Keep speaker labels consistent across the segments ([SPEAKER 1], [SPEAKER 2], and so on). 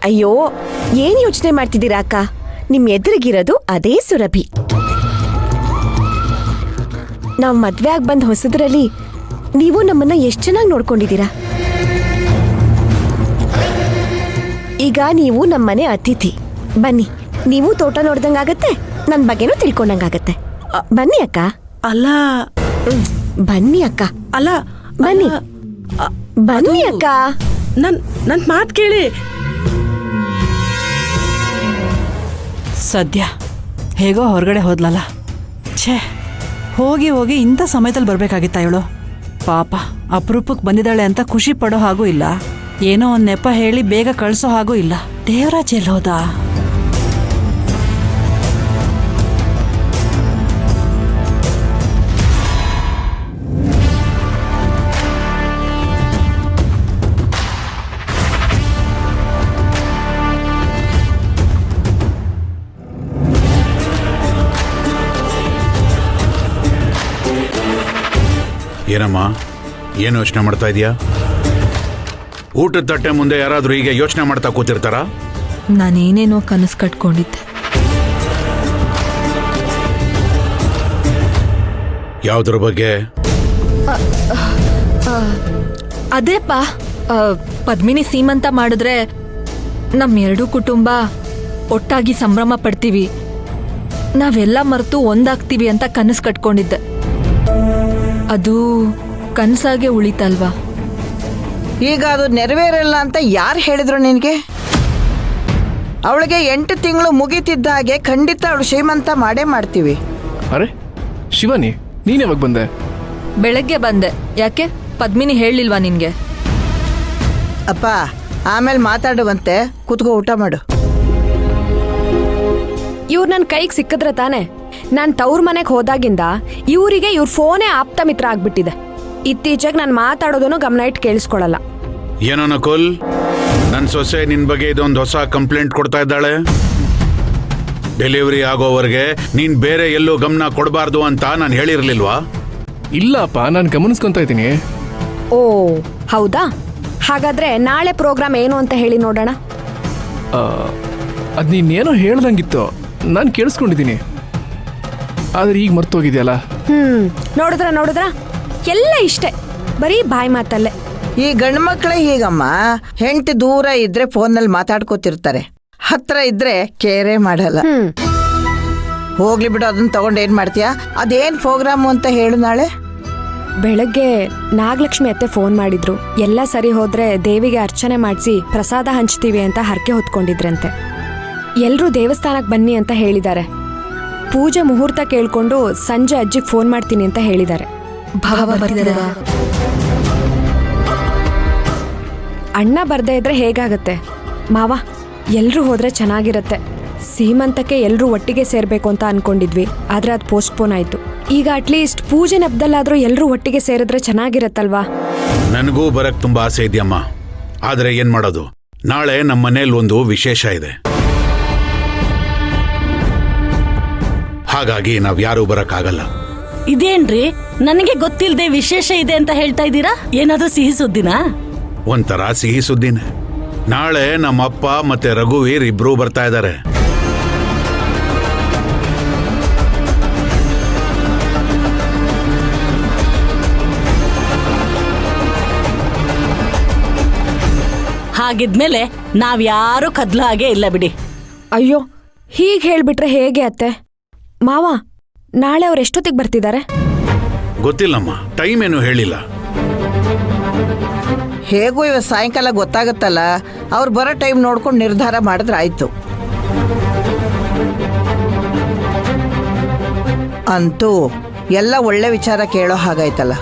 [SPEAKER 1] ಅಯ್ಯೋ, ಏನ್ ಯೋಚನೆ ಮಾಡ್ತಿದ್ದೀರಾ ಅಕ್ಕ? ನಿಮ್ ಎದುರಿಗಿರೋದು ಅದೇ ಸುರಭಿ. ನಾವ್ ಮದ್ವೆ ಆಗ್ ಬಂದ್ ಹೊಸದ್ರಲ್ಲಿ ನೀವು ನಮ್ಮನ್ನ ಎಷ್ಟ್ ಚೆನ್ನಾಗಿ ನೋಡ್ಕೊಂಡಿದ್ದೀರಾ. ಈಗ ನೀವು ನಮ್ಮನೆ ಅತಿಥಿ. ಬನ್ನಿ, ನೀವು ತೋಟ ನೋಡ್ದಂಗಾಗತ್ತೆ, ನನ್ ಬಗ್ಗೆನೂ ತಿಳ್ಕೊಂಡಂಗಾಗತ್ತೆ. ಬನ್ನಿ ಅಕ್ಕ.
[SPEAKER 2] ಅಲ್ಲ,
[SPEAKER 1] ಬನ್ನಿ ಅಕ್ಕ.
[SPEAKER 2] ಅಲ್ಲ,
[SPEAKER 1] ಬನ್ನಿ ಬನ್ನಿ ಅಕ್ಕ.
[SPEAKER 2] ನನ್ ಮಾತ್ ಕೇಳಿ.
[SPEAKER 3] ಸದ್ಯ ಹೇಗೋ ಹೊರಗಡೆ ಹೋದ್ಲಲ್ಲ. ಛೇ, ಹೋಗಿ ಹೋಗಿ ಇಂಥ ಸಮಯದಲ್ಲಿ ಬರ್ಬೇಕಾಗಿತ್ತ ಇವಳು. ಪಾಪ ಅಪರೂಪಕ್ಕೆ ಬಂದಿದ್ದಾಳೆ ಅಂತ ಖುಷಿ ಪಡೋ ಹಾಗೂ ಇಲ್ಲ, ಏನೋ ಒಂದು ನೆಪ ಹೇಳಿ ಬೇಗ ಕಳಿಸೋ ಹಾಗೂ ಇಲ್ಲ. ದೇವರಾಜ್ ಎಲ್ಲಿ ಹೋದ?
[SPEAKER 4] ಏನಮ್ಮ, ಏನು ಯೋಚನೆ ಮಾಡ್ತಾ ಇದೀಯಾ? ಊಟದ ತಟ್ಟೆ ಮುಂದೆ ಯಾರಾದ್ರೂ ಹೀಗೆ ಯೋಚನೆ ಮಾಡ್ತಾ ಕೂತಿರ್ತಾರಾ?
[SPEAKER 5] ನಾನೇನೇನೋ ಕನಸು ಕಟ್ಕೊಂಡಿದ್ದೆ.
[SPEAKER 4] ಯಾವುದ್ರ ಬಗ್ಗೆ?
[SPEAKER 5] ಅದೇಪ್ಪ, ಪದ್ಮಿನಿ ಸೀಮಂತ ಮಾಡಿದ್ರೆ ನಮ್ಮೆರಡೂ ಕುಟುಂಬ ಒಟ್ಟಾಗಿ ಸಂಭ್ರಮ ಪಡ್ತೀವಿ, ನಾವೆಲ್ಲ ಮರೆತು ಒಂದಾಗ್ತೀವಿ ಅಂತ ಕನಸು ಕಟ್ಕೊಂಡಿದ್ದೆ. ಅದು ಕನಸಾಗೆ ಉಳಿತಲ್ವಾ?
[SPEAKER 2] ಈಗ ಅದು ನೆರವೇರಲ್ಲ ಅಂತ ಯಾರು ಹೇಳಿದ್ರು ನಿನಗೆ? ಅವಳಿಗೆ 8 ತಿಂಗಳು ಮುಗೀತಿದ್ದ ಹಾಗೆ ಖಂಡಿತ ಅವಳು ಶ್ರೀಮಂತ ಮಾಡೇ ಮಾಡ್ತೀವಿ.
[SPEAKER 6] ಅರೆ ಶಿವಾನಿ, ನೀನ್ ಯಾವಾಗ ಬಂದೆ?
[SPEAKER 5] ಬೆಳಗ್ಗೆ ಬಂದೆ. ಯಾಕೆ, ಪದ್ಮಿನಿ ಹೇಳಿಲ್ವಾ ನಿನ್ಗೆ?
[SPEAKER 2] ಅಪ್ಪ, ಆಮೇಲೆ ಮಾತಾಡುವಂತೆ, ಕೂತ್ಕೋ, ಊಟ ಮಾಡು.
[SPEAKER 1] ಇವ್ರು ನನ್ನ ಕೈಗೆ ಸಿಕ್ಕಿದ್ರೆ ತಾನೆ. ನಾನು ತವ್ರ ಮನೆಗೆ ಹೋದಾಗಿಂದ ಇವರಿಗೆ ಇವ್ರ ಫೋನೇ ಆಪ್ತ ಮಿತ್ರ ಆಗ್ಬಿಟ್ಟಿದೆ. ಇತ್ತೀಚೆಗೆ ನಾನು ಮಾತಾಡೋದನ್ನು ಗಮನ ಇಟ್ಟು ಕೇಳಿಸ್ಕೊಳಲ್ಲ.
[SPEAKER 4] ಏನೋ ನಕುಲ್, ನನ್ನ ಸೊಸೆ ನಿನ್ ಬಗ್ಗೆ ಇದೊಂದು ಹೊಸ ಕಂಪ್ಲೇಂಟ್ ಕೊಡ್ತಾ ಇದ್ದಾಳೆ. ಡೆಲಿವರಿ ಆಗೋವರೆಗೆ ನೀನ್ ಬೇರೆ ಎಲ್ಲೂ ಗಮನ ಕೊಡಬಾರ್ದು ಅಂತ ನಾನು ಹೇಳಿರ್ಲಿಲ್ವಾ?
[SPEAKER 6] ಇಲ್ಲಪ್ಪ, ನಾನು ಗಮನಿಸ್ಕೊಂತ ಇದ್ದೀನಿ.
[SPEAKER 1] ಓ ಹೌದಾ? ಹಾಗಾದ್ರೆ ನಾಳೆ ಪ್ರೋಗ್ರಾಮ್ ಏನು ಅಂತ ಹೇಳಿ ನೋಡೋಣ.
[SPEAKER 6] ಅದು ನೀನೇನೋ ಹೇಳ್ದಂಗಿತ್ತು, ನಾನು ಕೇಳಿಸ್ಕೊಂಡಿದ್ದೀನಿ. ಆದ್ರೆ ಈಗ ಮರ್ತೋಗಿದೆಯಲ್ಲ.
[SPEAKER 1] ನೋಡಿದ್ರ ಎಲ್ಲ ಇಷ್ಟೇ, ಬರೀ ಬಾಯಿ ಮಾತಲ್ಲೇ.
[SPEAKER 2] ಈ ಗಂಡು ಮಕ್ಕಳೇ ಹೀಗಮ್ಮ. ಹೆಂಡತಿ ದೂರ ಇದ್ರೆ ಫೋನಲ್ಲಿ ಮಾತಾಡ್ಕೋತಿರ್ತಾರೆ, ಹತ್ರ ಇದ್ರೆ ಕೇರೇ ಮಾಡಲ್ಲ. ಹೋಗ್ಲಿ ಬಿಡು, ಅದನ್ನ ತಗೊಂಡು ಏನ್ ಮಾಡ್ತೀಯಾ? ಅದೇನ್ ಪ್ರೋಗ್ರಾಮು ಅಂತ ಹೇಳು ನಾಳೆ.
[SPEAKER 1] ಬೆಳಗ್ಗೆ ನಾಗಲಕ್ಷ್ಮಿ ಅತ್ತೆ ಫೋನ್ ಮಾಡಿದ್ರು. ಎಲ್ಲ ಸರಿ ಹೋದ್ರೆ ದೇವಿಗೆ ಅರ್ಚನೆ ಮಾಡಿಸಿ ಪ್ರಸಾದ ಹಂಚ್ತೀವಿ ಅಂತ ಹರಕೆ ಹೊತ್ಕೊಂಡಿದ್ರಂತೆ. ಎಲ್ರೂ ದೇವಸ್ಥಾನಕ್ಕೆ ಬನ್ನಿ ಅಂತ ಹೇಳಿದ್ದಾರೆ. ಪೂಜೆ ಮುಹೂರ್ತ ಕೇಳ್ಕೊಂಡು ಸಂಜೆ ಅಜ್ಜಿಗೆ ಫೋನ್ ಮಾಡ್ತೀನಿ ಅಂತ ಹೇಳಿದ್ದಾರೆ. ಅಣ್ಣ ಬರ್ದೇ ಇದ್ರೆ ಹೇಗಾಗತ್ತೆ ಮಾವ? ಎಲ್ರೂ ಹೋದ್ರೆ ಚೆನ್ನಾಗಿರತ್ತೆ. ಸೀಮಂತಕ್ಕೆ ಎಲ್ರೂ ಒಟ್ಟಿಗೆ ಸೇರ್ಬೇಕು ಅಂತ ಅನ್ಕೊಂಡಿದ್ವಿ, ಆದ್ರೆ ಅದು ಪೋಸ್ಟ್ಪೋನ್ ಆಯ್ತು. ಈಗ ಅಟ್ಲೀಸ್ಟ್ ಪೂಜೆ ನೆಪದಲ್ಲಾದ್ರೂ ಎಲ್ರೂ ಒಟ್ಟಿಗೆ ಸೇರಿದ್ರೆ ಚೆನ್ನಾಗಿರತ್ತಲ್ವಾ?
[SPEAKER 4] ನನಗೂ ಬರಕ್ ತುಂಬಾ ಆಸೆ ಇದೆಯಮ್ಮ, ಆದ್ರೆ ಏನ್ ಮಾಡೋದು? ನಾಳೆ ನಮ್ಮ ಮನೇಲಿ ಒಂದು ವಿಶೇಷ ಇದೆ, ಹಾಗಾಗಿ ನಾವ್ ಯಾರೂ ಬರಕ್ಕಾಗಲ್ಲ.
[SPEAKER 7] ಇದೇನ್ರಿ, ನನಗೆ ಗೊತ್ತಿಲ್ಲದೆ ವಿಶೇಷ ಇದೆ ಅಂತ ಹೇಳ್ತಾ ಇದ್ದೀರಾ? ಏನಾದ್ರೂ ಸಿಹಿ ಸುದ್ದಿನಾ?
[SPEAKER 4] ಒಂಥರ ಸಿಹಿ ಸುದ್ದಿನೇ. ನಾಳೆ ನಮ್ಮ ಅಪ್ಪ ಮತ್ತೆ ರಘುವೀರ್ ಇಬ್ರು ಬರ್ತಾ ಇದ್ದಾರೆ.
[SPEAKER 7] ಹಾಗಿದ್ಮೇಲೆ ನಾವ್ಯಾರು ಕದ್ಲ ಹಾಗೆ ಇಲ್ಲ ಬಿಡಿ.
[SPEAKER 1] ಅಯ್ಯೋ, ಹೀಗೆ ಹೇಳ್ಬಿಟ್ರೆ ಹೇಗೆ ಅತ್ತೆ? ಮಾವ, ನಾಳೆ ಅವ್ರು ಎಷ್ಟೊತ್ತಿಗೆ ಬರ್ತಿದ್ದಾರೆ?
[SPEAKER 4] ಗೊತ್ತಿಲ್ಲಮ್ಮ, ಟೈಮ್ ಏನು ಹೇಳಿಲ್ಲ.
[SPEAKER 2] ಹೇಗೂ ಇವತ್ತು ಸಾಯಂಕಾಲ ಗೊತ್ತಾಗತ್ತಲ್ಲ, ಅವ್ರು ಬರೋ ಟೈಮ್ ನೋಡ್ಕೊಂಡು ನಿರ್ಧಾರ ಮಾಡಿದ್ರೆ ಆಯ್ತು. ಅಂತೂ ಎಲ್ಲ ಒಳ್ಳೆ ವಿಚಾರ ಕೇಳೋ ಹಾಗಾಯ್ತಲ್ಲ.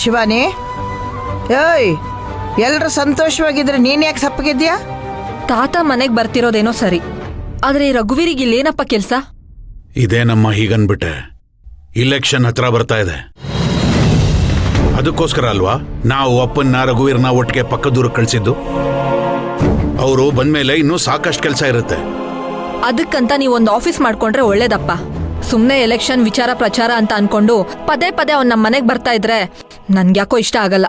[SPEAKER 2] ಶಿವಾನಿ, ಏಯ್, ಎಲ್ರು ಸಂತೋಷವಾಗಿದ್ರೆ ನೀನ್ ಯಾಕೆ ಸಪ್ಪಗಿದ್ಯಾ?
[SPEAKER 5] ತಾತ ಮನೆಗ್ ಬರ್ತಿರೋದೇನೋ ಸರಿ, ಆದ್ರೆ ಈ ರಘುವೀರಿಗೆ ಇಲ್ಲೇನಪ್ಪ ಕೆಲ್ಸ?
[SPEAKER 4] ಇದೇನಮ್ಮ ಹೀಗನ್ಬಿಟ್ಟೆ? ಇಲೆಕ್ಷನ್ ಹತ್ರ ಬರ್ತಾ ಇದೆ, ಅದಕ್ಕೋಸ್ಕರ ಅಲ್ವಾ ನಾವು ಅಪ್ಪನ್ನ ರಘುವೀರ್ನ ಒಟ್ಟಿಗೆ ಪಕ್ಕದೂರು ಕಳಿಸಿದ್ದು. ಅವರು ಬಂದ್ಮೇಲೆ ಇನ್ನೂ ಸಾಕಷ್ಟು ಕೆಲಸ ಇರುತ್ತೆ.
[SPEAKER 5] ಅದಕ್ಕಂತ ನೀವೊಂದು ಆಫೀಸ್ ಮಾಡ್ಕೊಂಡ್ರೆ ಒಳ್ಳೇದಪ್ಪ. ಸುಮ್ಮನೆ ಎಲೆಕ್ಷನ್ ವಿಚಾರ ಪ್ರಚಾರ ಅಂತ ಅನ್ಕೊಂಡು ಪದೇ ಪದೇ ಅವ್ನು ನಮ್ಮ ಮನೆಗೆ ಬರ್ತಾ ಇದ್ರೆ ನನ್ಗ್ಯಾಕೋ ಇಷ್ಟ ಆಗಲ್ಲ.